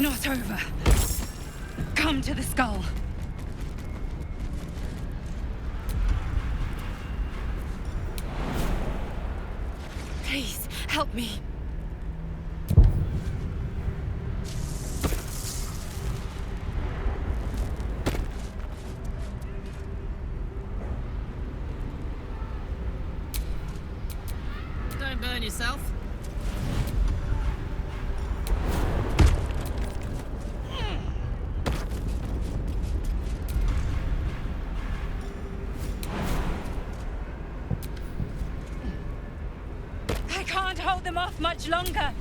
not over. Come to the skull. Please, help me. Don't burn yourself. I can't hold them off much longer.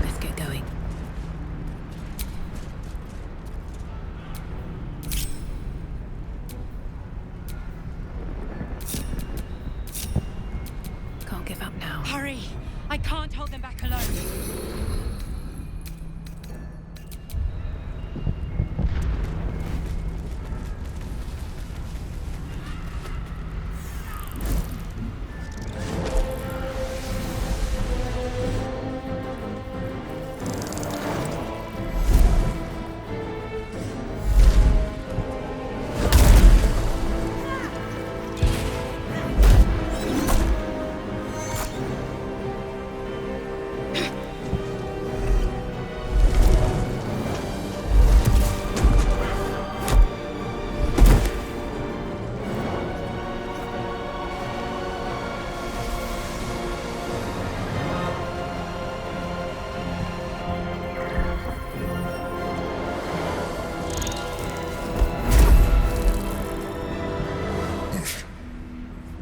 Let's get going. Can't give up now. Hurry! I can't hold them back alone.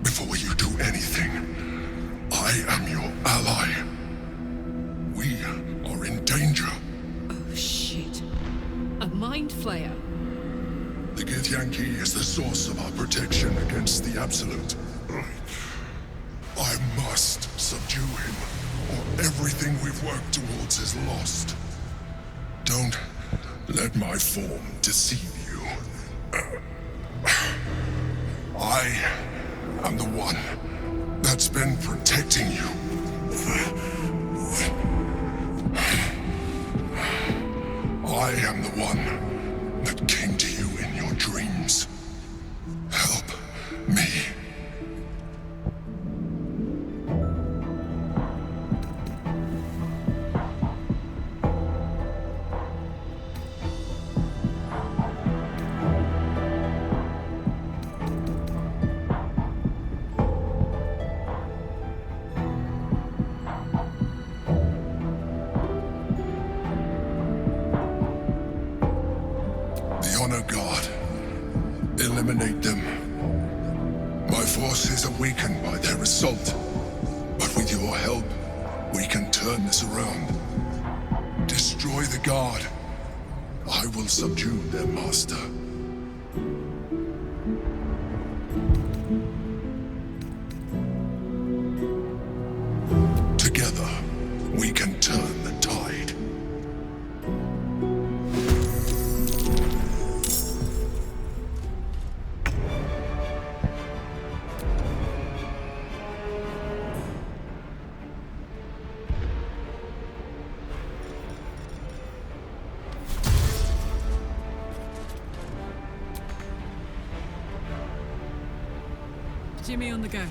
Before you do anything, I am your ally. We are in danger. Oh shit. A Mindflayer. The Githyanki is the source of our protection against the Absolute. I must subdue him, or everything we've worked towards is lost. Don't let my form deceive you. I am the one that's been protecting you. I am the one that came to you in your dreams. Help me. The Honor God. Eliminate them. My force is awakened by their assault. But with your help, we can turn this around. Destroy the Guard. I will subdue their master. Together, we can turn the tide. Jimmy on the go.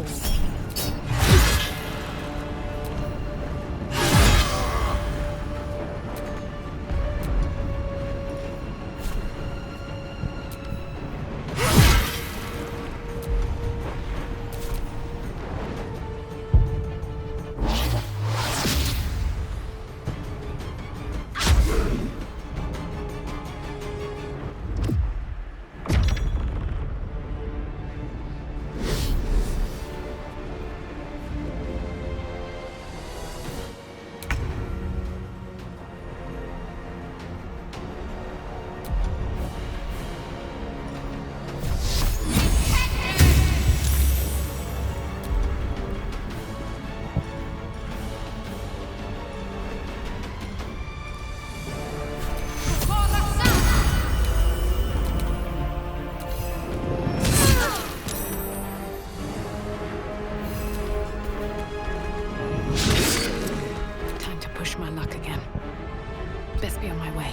fall. My luck again. Best be on my way.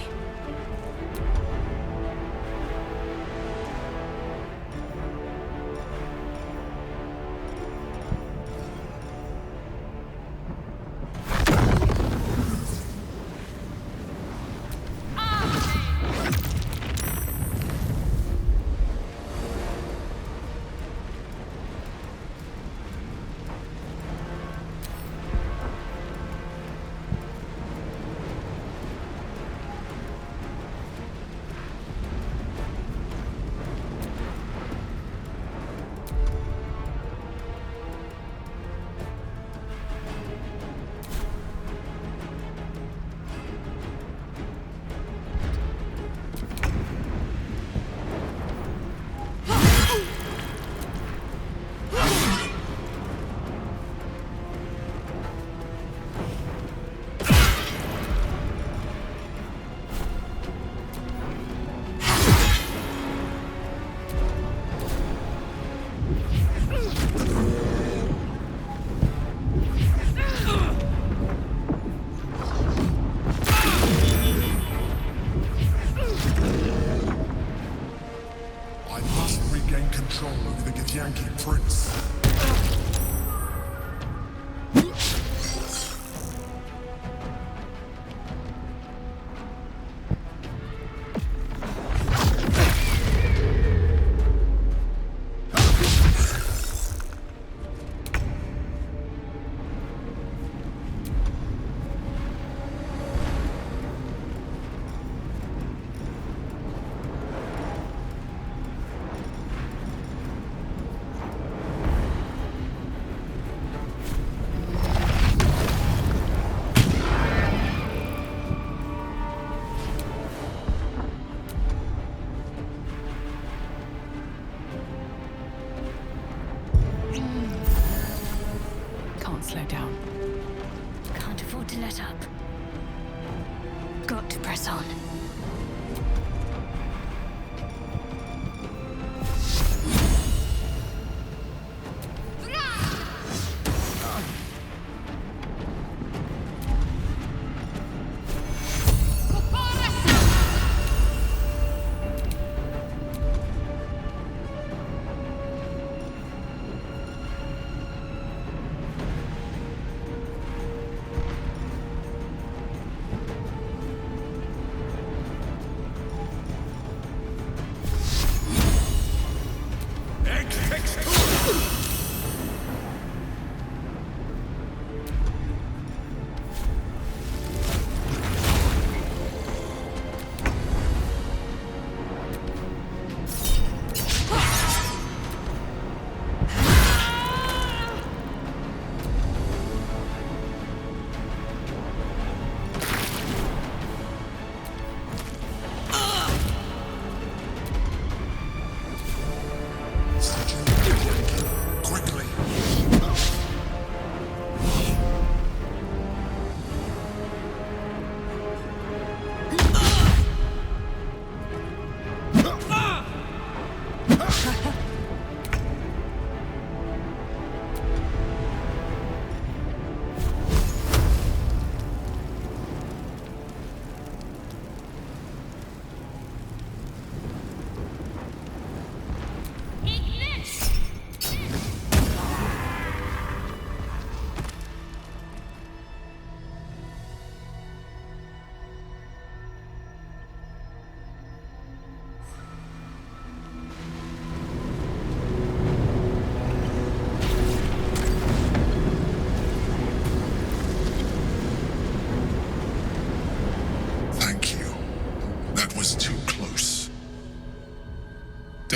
Control over the Githyanki prince. Slow down. Can't afford to let up. Got to press on.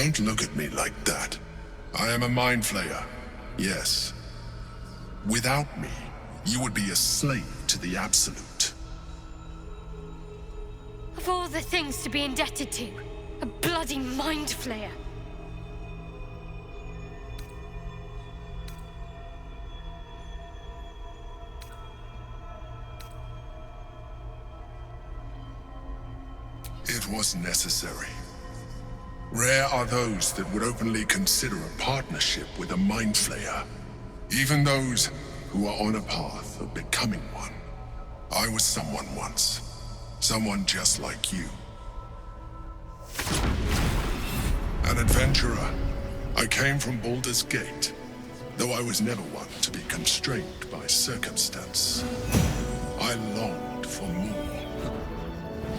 Don't look at me like that. I am a Mindflayer, yes. Without me, you would be a slave to the Absolute. Of all the things to be indebted to, a bloody Mindflayer. It was necessary. Rare are those that would openly consider a partnership with a Mindflayer. Even those who are on a path of becoming one. I was someone once. Someone just like you. An adventurer. I came from Baldur's Gate, though I was never one to be constrained by circumstance. I longed for more.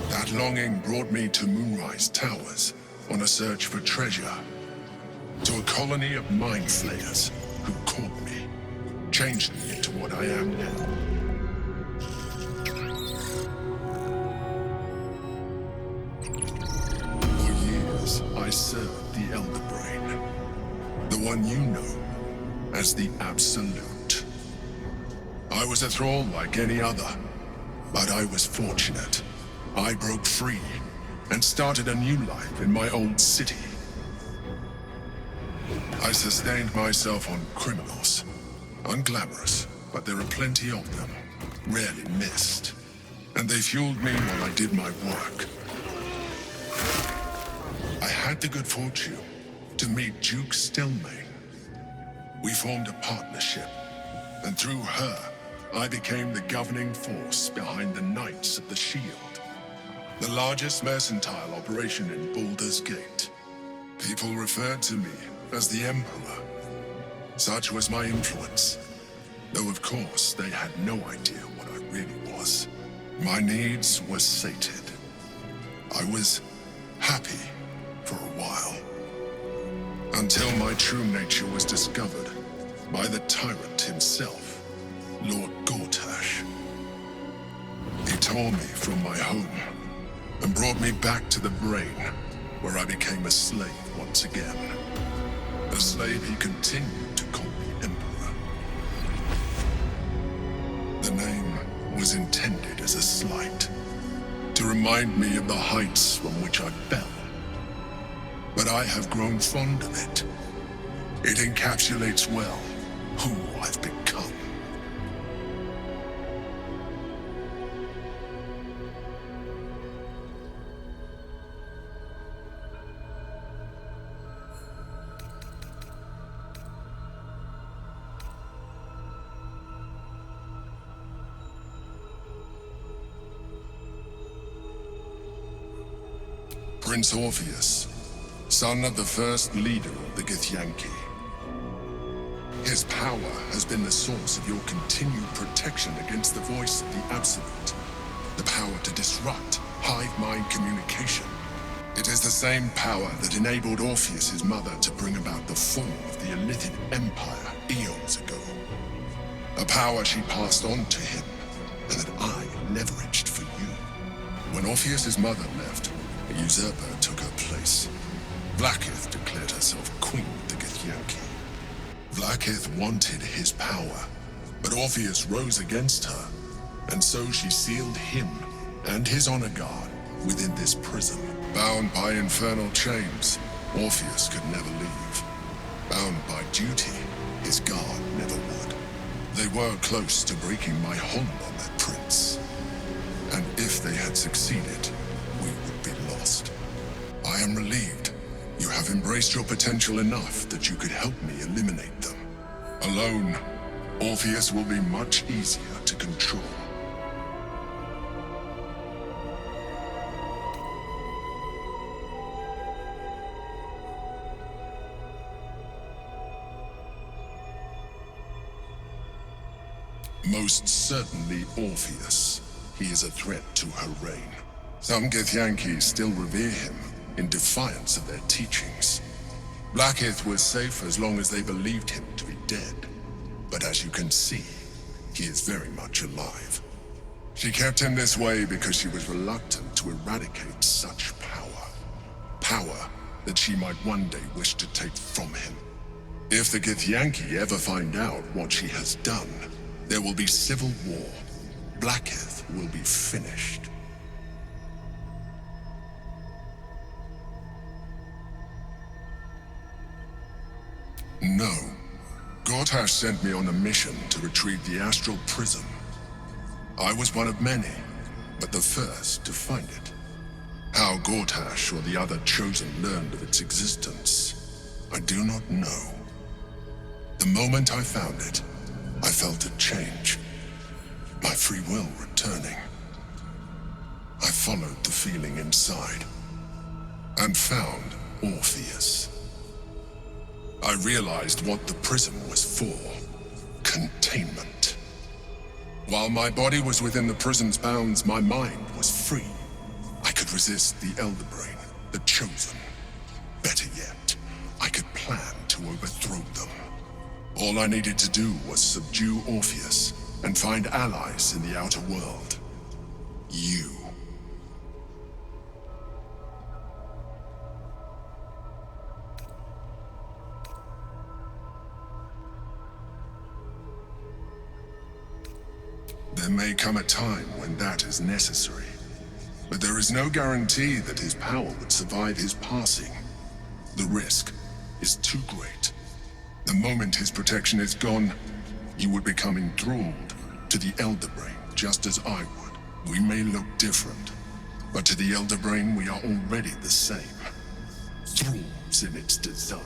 That longing brought me to Moonrise Towers on a search for treasure. To a colony of Mindflayers who caught me, changed me into what I am now. For years, I served the Elder Brain, the one you know as the Absolute. I was a thrall like any other, but I was fortunate. I broke free and started a new life in my old city. I sustained myself on criminals. Unglamorous, but there are plenty of them, rarely missed. And they fueled me while I did my work. I had the good fortune to meet Duke Stelmane. We formed a partnership, and through her, I became the governing force behind the Knights of the Shield, the largest mercantile operation in Baldur's Gate. People referred to me as the Emperor. Such was my influence, though of course they had no idea what I really was. My needs were sated. I was happy for a while, until my true nature was discovered by the tyrant himself, Lord Gortash. He tore me from my home and brought me back to the Brain, where I became a slave once again. A slave he continued to call me Emperor. The name was intended as a slight, to remind me of the heights from which I fell. But I have grown fond of it. It encapsulates well who I've become. Prince Orpheus, son of the first leader of the Githyanki. His power has been the source of your continued protection against the voice of the Absolute. The power to disrupt hive mind communication. It is the same power that enabled Orpheus's mother to bring about the fall of the Elithid Empire eons ago. A power she passed on to him, and that I leveraged for you. When Orpheus's mother left, a usurper took her place. Vlaakith declared herself queen of the Githyanki. Vlaakith wanted his power, but Orpheus rose against her, and so she sealed him and his honor guard within this prison. Bound by infernal chains, Orpheus could never leave. Bound by duty, his guard never would. They were close to breaking my hold on that prince. And if they had succeeded, we would be lost. I am relieved. You have embraced your potential enough that you could help me eliminate them. Alone, Orpheus will be much easier to control. Most certainly Orpheus. He is a threat to her reign. Some Githyanki still revere him in defiance of their teachings. Vlaakith was safe as long as they believed him to be dead. But as you can see, he is very much alive. She kept him this way because she was reluctant to eradicate such power. Power that she might one day wish to take from him. If the Githyanki ever find out what she has done, there will be civil war. Blackheath will be finished. No. Gortash sent me on a mission to retrieve the Astral Prism. I was one of many, but the first to find it. How Gortash or the other Chosen learned of its existence, I do not know. The moment I found it, I felt a change. My free will returning. I followed the feeling inside, and found Orpheus. I realized what the prism was for. Containment. While my body was within the prism's bounds, my mind was free. I could resist the Elder Brain, the Chosen. Better yet, I could plan to overthrow them. All I needed to do was subdue Orpheus and find allies in the outer world. You. There may come a time when that is necessary, but there is no guarantee that his power would survive his passing. The risk is too great. The moment his protection is gone, you would become enthralled to the Elder Brain, just as I would. We may look different, but to the Elder Brain we are already the same. Thralls in its design.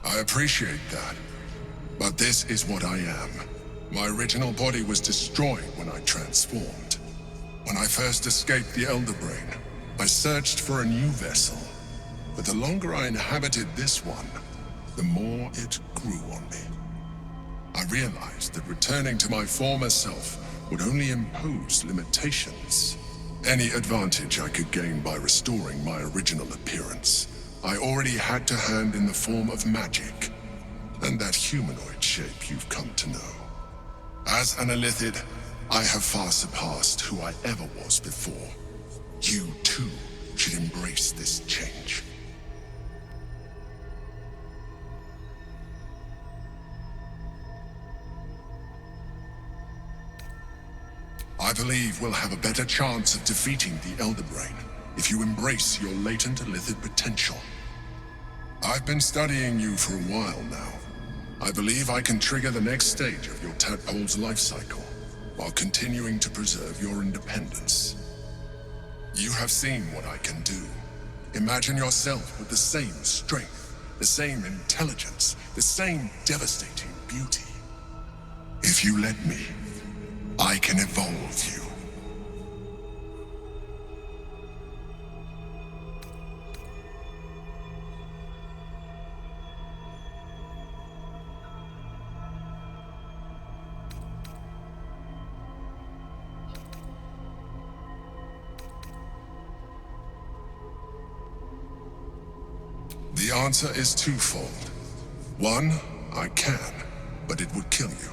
I appreciate that, but this is what I am. My original body was destroyed when I transformed. When I first escaped the Elder Brain, I searched for a new vessel, but the longer I inhabited this one, the more it grew on me. I realized that returning to my former self would only impose limitations. Any advantage I could gain by restoring my original appearance, I already had to hand in the form of magic, and that humanoid shape you've come to know. As an Illithid, I have far surpassed who I ever was before. You, too, should embrace this change. I believe we'll have a better chance of defeating the Elder Brain if you embrace your latent Illithid potential. I've been studying you for a while now. I believe I can trigger the next stage of your tadpole's life cycle, while continuing to preserve your independence. You have seen what I can do. Imagine yourself with the same strength, the same intelligence, the same devastating beauty. If you let me, I can evolve you. The answer is twofold. One, I can, but it would kill you,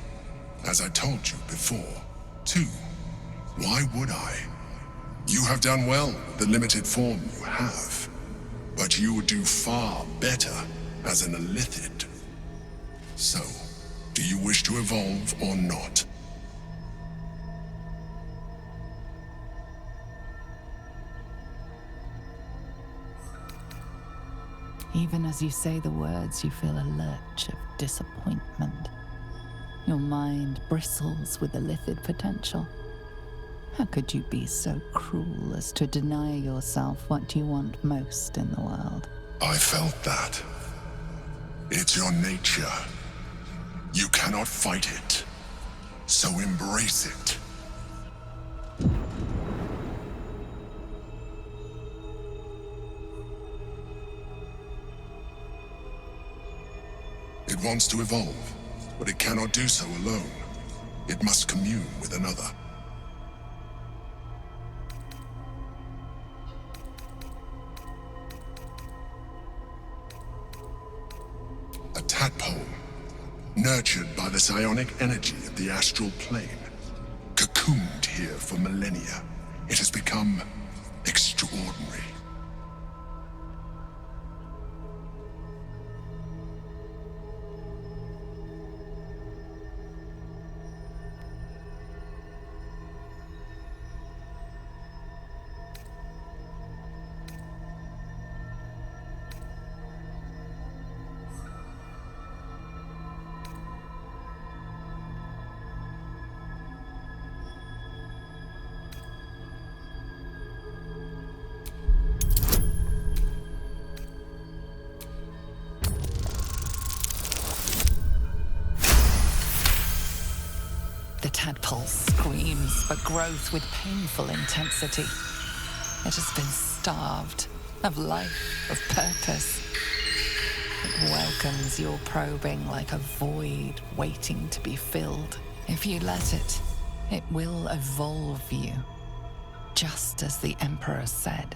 as I told you before. Two, why would I? You have done well with the limited form you have, but you would do far better as an Illithid. So, do you wish to evolve or not? Even as you say the words, you feel a lurch of disappointment. Your mind bristles with Illithid potential. How could you be so cruel as to deny yourself what you want most in the world? I felt that. It's your nature. You cannot fight it. So embrace it. It wants to evolve, but it cannot do so alone. It must commune with another. tadpole, nurtured by the psionic energy of the astral plane. Cocooned here for millennia, it has become extraordinary. The tadpole screams for growth with painful intensity. It has been starved of life, of purpose. It welcomes your probing like a void waiting to be filled. If you let it, it will evolve you, just as the Emperor said.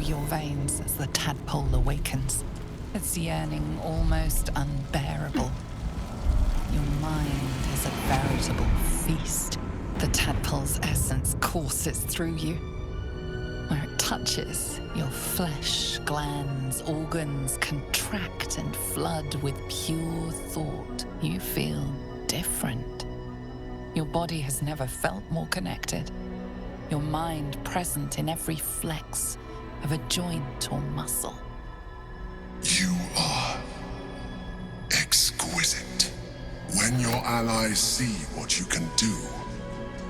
Your veins as the tadpole awakens, its yearning almost unbearable. Your mind is a veritable feast. The tadpole's essence courses through you. Where it touches, your flesh, glands, organs contract and flood with pure thought. You feel different. Your body has never felt more connected. Your mind present in every flex of a joint or muscle. You are exquisite. When your allies see what you can do,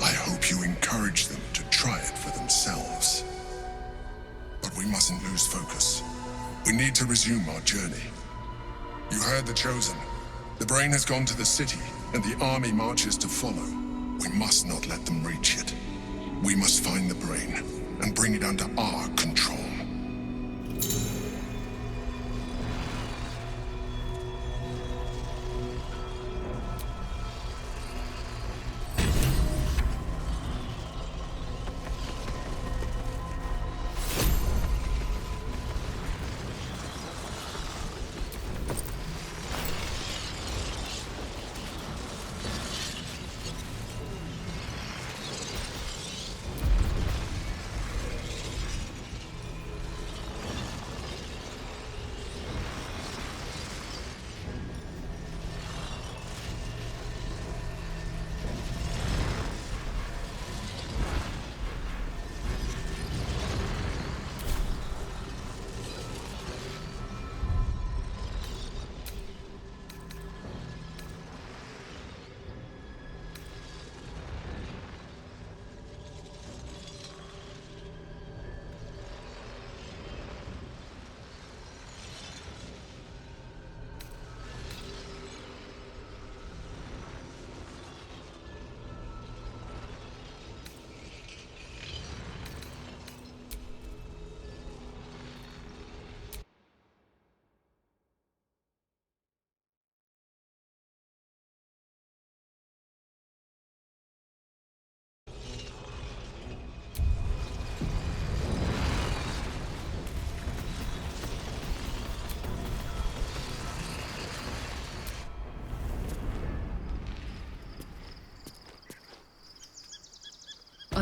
I hope you encourage them to try it for themselves. But we mustn't lose focus. We need to resume our journey. You heard the Chosen. The brain has gone to the city, and the army marches to follow. We must not let them reach it. We must find the brain and bring it under our control.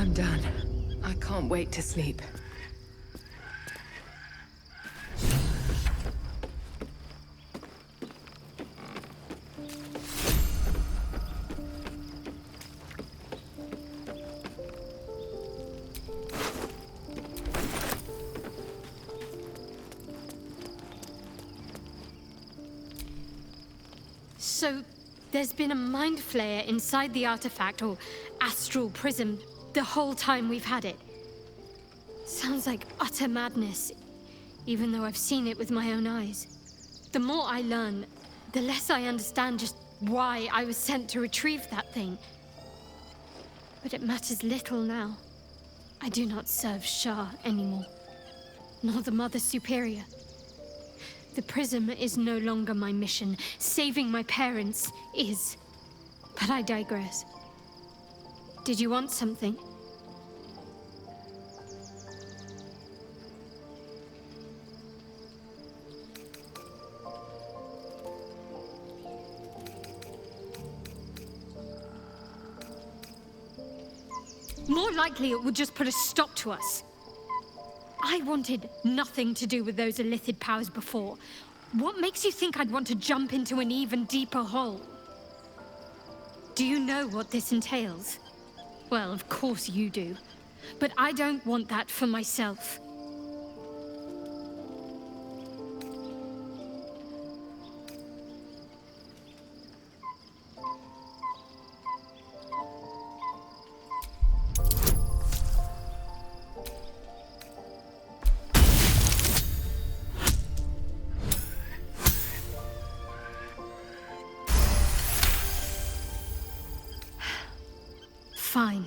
I'm done. I can't wait to sleep. So, there's been a Mindflayer inside the artifact, or Astral prism, the whole time we've had it. Sounds like utter madness, even though I've seen it with my own eyes. The more I learn, the less I understand just why I was sent to retrieve that thing. But it matters little now. I do not serve Shah anymore, nor the Mother Superior. The prism is no longer my mission. Saving my parents is. But I digress. Did you want something? More likely it would just put a stop to us. I wanted nothing to do with those illithid powers before. What makes you think I'd want to jump into an even deeper hole? Do you know what this entails? Well, of course you do. But I don't want that for myself. Fine.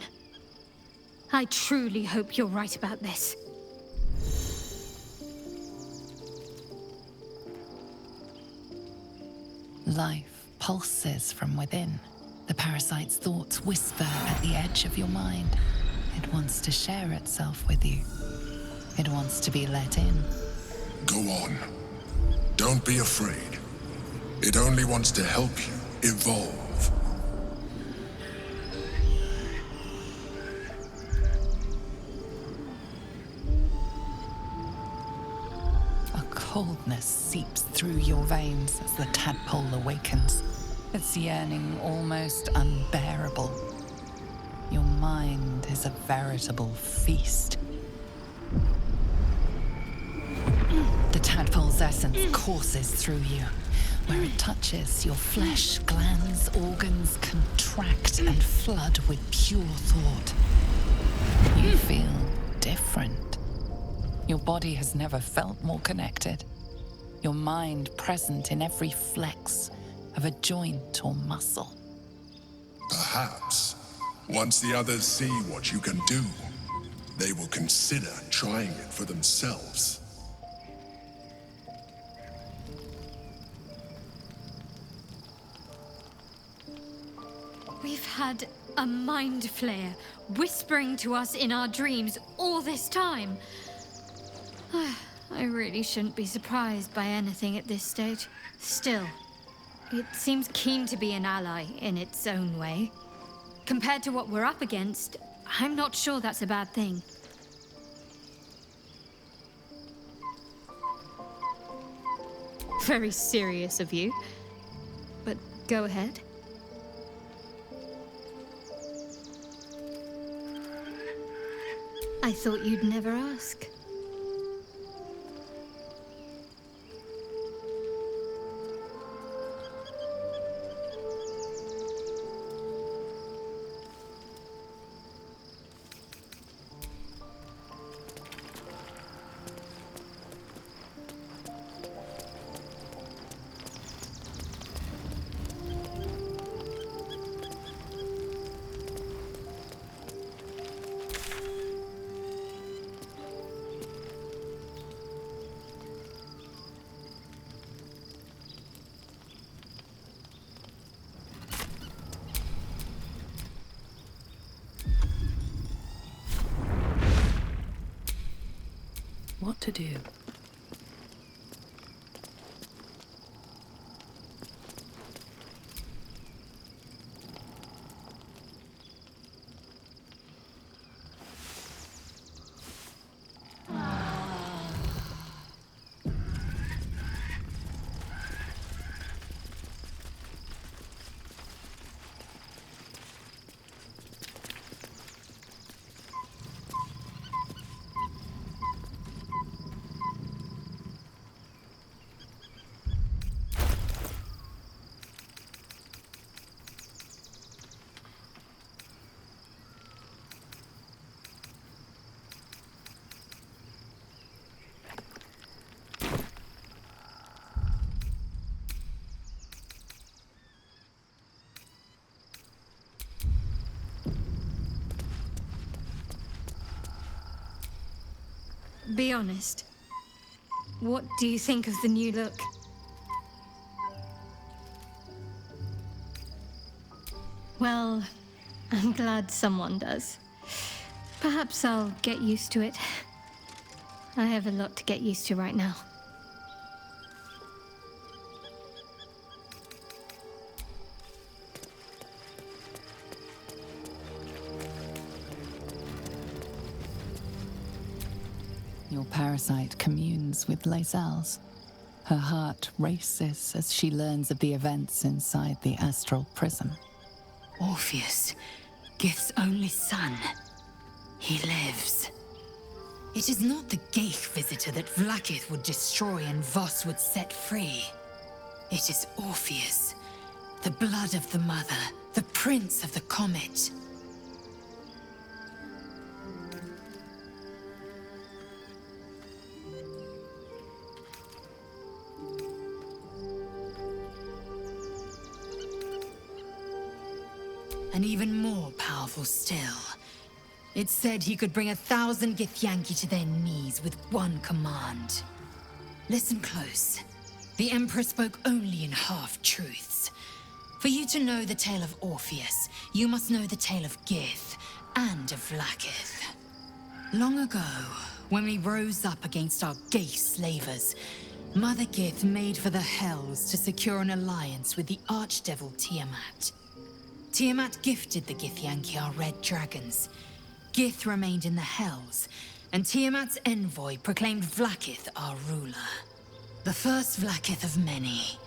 I truly hope you're right about this. Life pulses from within. The parasite's thoughts whisper at the edge of your mind. It wants to share itself with you. It wants to be let in. Go on. Don't be afraid. It only wants to help you evolve. Coldness seeps through your veins as the tadpole awakens, its yearning almost unbearable. Your mind is a veritable feast. The tadpole's essence courses through you. Where it touches, your flesh, glands, organs contract and flood with pure thought. You feel different. Your body has never felt more connected. Your mind present in every flex of a joint or muscle. Perhaps, once the others see what you can do, they will consider trying it for themselves. We've had a Mindflayer whispering to us in our dreams all this time. I really shouldn't be surprised by anything at this stage. Still, it seems keen to be an ally in its own way. Compared to what we're up against, I'm not sure that's a bad thing. Very serious of you. But go ahead. I thought you'd never ask. What to do? Be honest. What do you think of the new look? Well, I'm glad someone does. Perhaps I'll get used to it. I have a lot to get used to right now. Your parasite communes with Lae'zel's. Her heart races as she learns of the events inside the Astral Prism. Orpheus, Gith's only son. He lives. It is not the Geich visitor that Vlaakith would destroy and Voss would set free. It is Orpheus, the blood of the mother, the prince of the comet. And even more powerful still. It said he could bring 1,000 Githyanki to their knees with one command. Listen close. The Emperor spoke only in half-truths. For you to know the tale of Orpheus, you must know the tale of Gith and of Vlaakith. Long ago, when we rose up against our Geich slavers, Mother Gith made for the Hells to secure an alliance with the Archdevil Tiamat. Tiamat gifted the Githyanki our red dragons. Gith remained in the Hells, and Tiamat's envoy proclaimed Vlaakith our ruler. The first Vlaakith of many.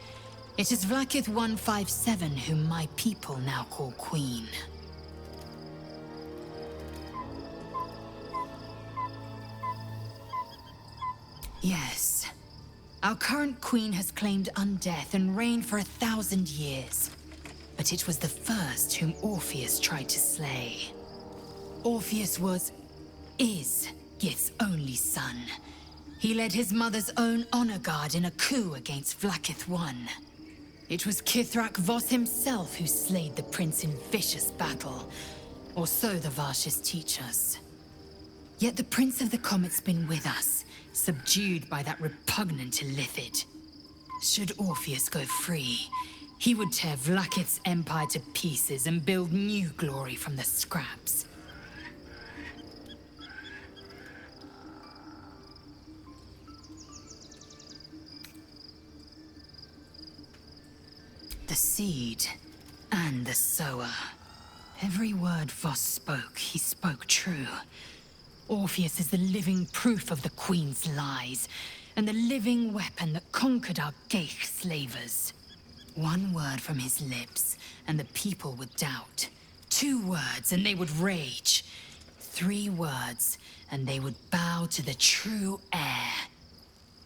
It is Vlaakith 157 whom my people now call Queen. Yes. Our current queen has claimed undeath and reigned for 1,000 years. But it was the first whom Orpheus tried to slay. Orpheus is Gith's only son. He led his mother's own honor guard in a coup against Vlaakith I. It was Kithrak Voss himself who slayed the prince in vicious battle, or so the Varshas teach us. Yet the Prince of the Comet's been with us, subdued by that repugnant Illithid. Should Orpheus go free, he would tear Vlaakith's empire to pieces and build new glory from the scraps. The seed and the sower. Every word Voss spoke, he spoke true. Orpheus is the living proof of the Queen's lies, and the living weapon that conquered our Geich slavers. One word from his lips, and the people would doubt. 2 words, and they would rage. 3 words, and they would bow to the true heir.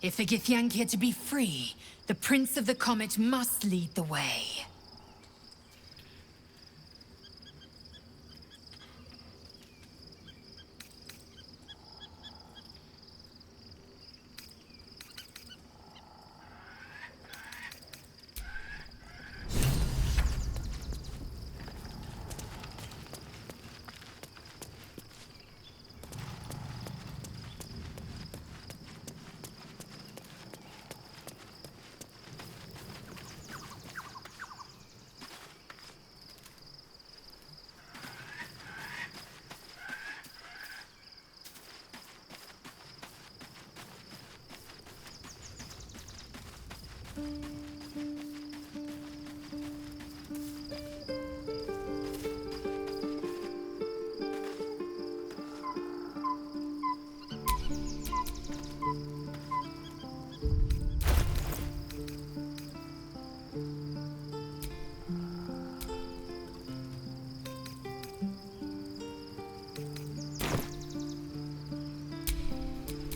If the Githyanki are to be free, the Prince of the Comet must lead the way.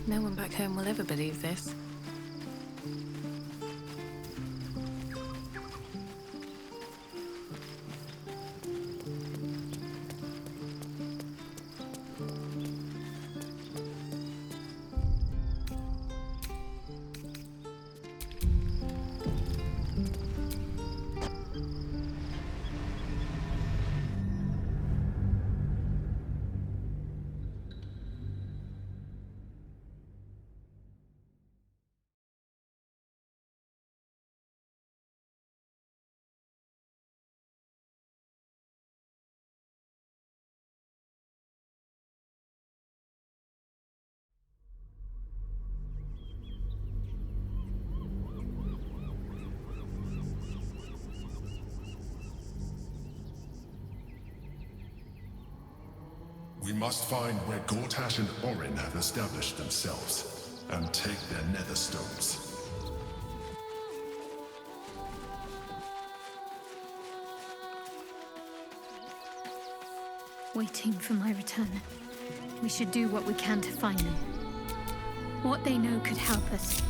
No one back home will ever believe this. We must find where Gortash and Orin have established themselves, and take their nether stones. Waiting for my return. We should do what we can to find them. What they know could help us.